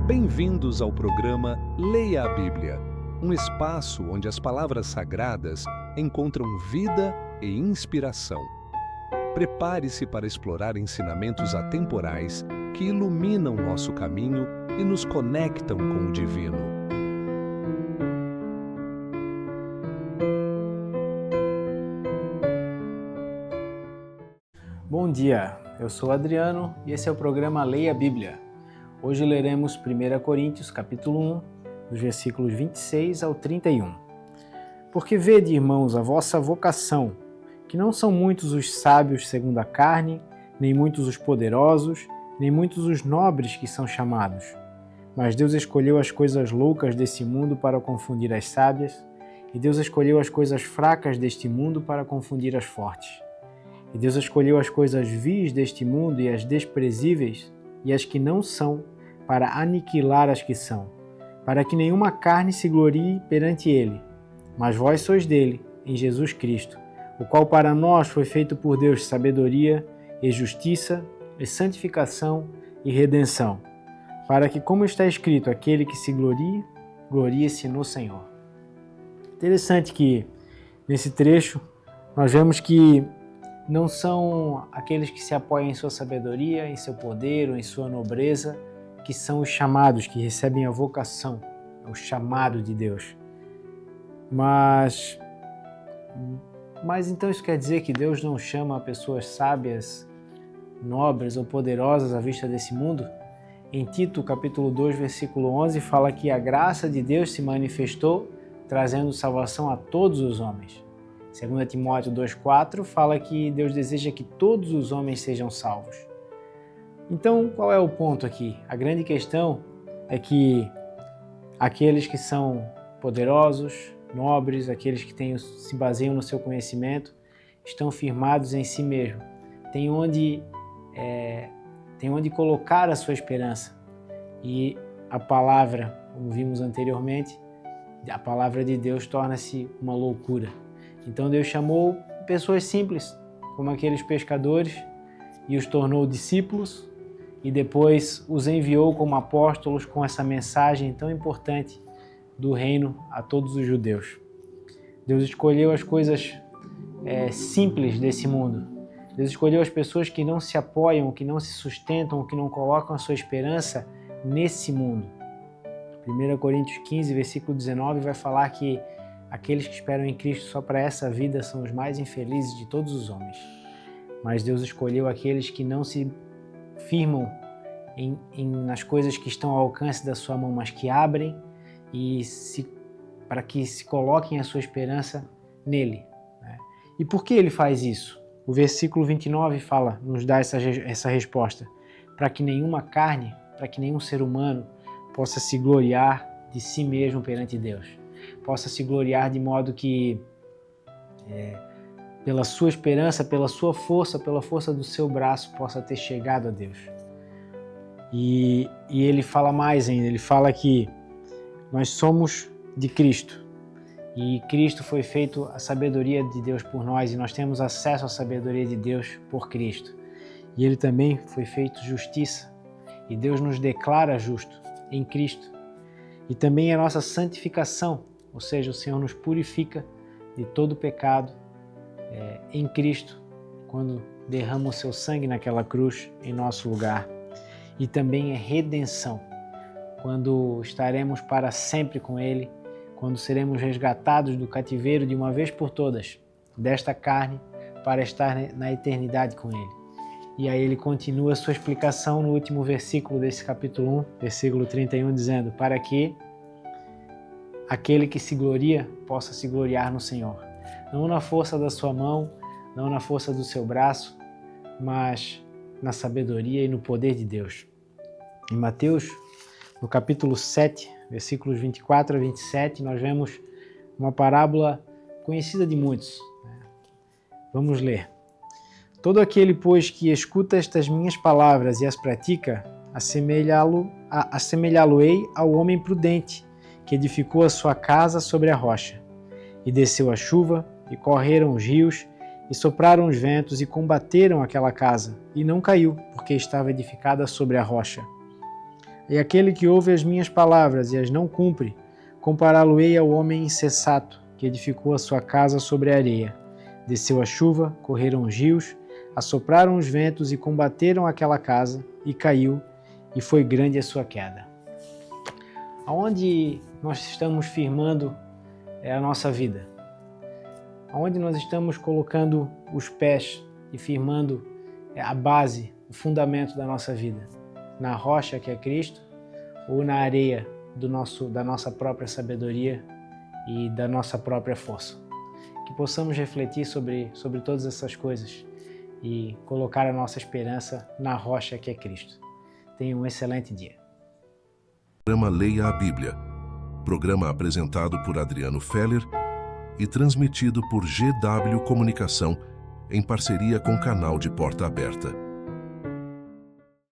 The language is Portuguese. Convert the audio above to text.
Bem-vindos ao programa Leia a Bíblia, um espaço onde as palavras sagradas encontram vida e inspiração. Prepare-se para explorar ensinamentos atemporais que iluminam nosso caminho e nos conectam com o divino. Bom dia, eu sou Adriano e esse é o programa Leia a Bíblia. Hoje leremos 1 Coríntios, capítulo 1, dos versículos 26 ao 31. Porque vede, irmãos, a vossa vocação, que não são muitos os sábios segundo a carne, nem muitos os poderosos, nem muitos os nobres que são chamados. Mas Deus escolheu as coisas loucas desse mundo para confundir as sábias, e Deus escolheu as coisas fracas deste mundo para confundir as fortes. E Deus escolheu as coisas vis deste mundo e as desprezíveis e as que não são, para aniquilar as que são, para que nenhuma carne se glorie perante Ele. Mas vós sois dele, em Jesus Cristo, o qual para nós foi feito por Deus sabedoria e justiça e santificação e redenção, para que, como está escrito, aquele que se glorie, glorie-se no Senhor. Interessante que, nesse trecho, nós vemos que não são aqueles que se apoiam em sua sabedoria, em seu poder ou em sua nobreza, que são os chamados, que recebem a vocação, o chamado de Deus. Mas então isso quer dizer que Deus não chama pessoas sábias, nobres ou poderosas à vista desse mundo? Em Tito, capítulo 2, versículo 11, fala que a graça de Deus se manifestou, trazendo salvação a todos os homens. 2 Timóteo 2,4 fala que Deus deseja que todos os homens sejam salvos. Então, qual é o ponto aqui? A grande questão é que aqueles que são poderosos, nobres, aqueles que se baseiam no seu conhecimento, estão firmados em si mesmos. Tem onde colocar a sua esperança. E a palavra, como vimos anteriormente, a palavra de Deus torna-se uma loucura. Então Deus chamou pessoas simples, como aqueles pescadores, e os tornou discípulos, e depois os enviou como apóstolos com essa mensagem tão importante do reino a todos os judeus. Deus escolheu as coisas simples desse mundo. Deus escolheu as pessoas que não se apoiam, que não se sustentam, que não colocam a sua esperança nesse mundo. 1 Coríntios 15, versículo 19, vai falar que aqueles que esperam em Cristo só para essa vida são os mais infelizes de todos os homens. Mas Deus escolheu aqueles que não se firmam nas coisas que estão ao alcance da sua mão, mas que abrem para que se coloquem a sua esperança nele. Né? E por que ele faz isso? O versículo 29 nos dá essa resposta. Para que nenhuma carne, para que nenhum ser humano possa se gloriar de si mesmo perante Deus. Possa se gloriar de modo que, pela sua esperança, pela sua força, pela força do seu braço, possa ter chegado a Deus. E ele fala mais ainda, ele fala que nós somos de Cristo. E Cristo foi feito a sabedoria de Deus por nós, e nós temos acesso à sabedoria de Deus por Cristo. E ele também foi feito justiça, e Deus nos declara justo em Cristo. E também a nossa santificação, ou seja, o Senhor nos purifica de todo pecado em Cristo, quando derrama o seu sangue naquela cruz em nosso lugar. E também é redenção, quando estaremos para sempre com Ele, quando seremos resgatados do cativeiro de uma vez por todas, desta carne, para estar na eternidade com Ele. E aí ele continua a sua explicação no último versículo desse capítulo 1, versículo 31, dizendo: para que aquele que se gloria possa se gloriar no Senhor. Não na força da sua mão, não na força do seu braço, mas na sabedoria e no poder de Deus. Em Mateus, no capítulo 7, versículos 24 a 27, nós vemos uma parábola conhecida de muitos. Vamos ler. Todo aquele, pois, que escuta estas minhas palavras e as pratica, assemelhá-lo-ei ao homem prudente, que edificou a sua casa sobre a rocha. E desceu a chuva, e correram os rios, e sopraram os ventos, e combateram aquela casa, e não caiu, porque estava edificada sobre a rocha. E aquele que ouve as minhas palavras e as não cumpre, compará-lo-ei ao homem insensato, que edificou a sua casa sobre a areia. Desceu a chuva, correram os rios, assopraram os ventos e combateram aquela casa, e caiu, e foi grande a sua queda. Aonde nós estamos firmando a nossa vida? Aonde nós estamos colocando os pés e firmando a base, o fundamento da nossa vida? Na rocha que é Cristo ou na areia da nossa própria sabedoria e da nossa própria força? Que possamos refletir sobre todas essas coisas e colocar a nossa esperança na rocha que é Cristo. Tenha um excelente dia. Programa Leia a Bíblia. Programa apresentado por Adriano Feller e transmitido por GW Comunicação em parceria com o canal de Porta Aberta.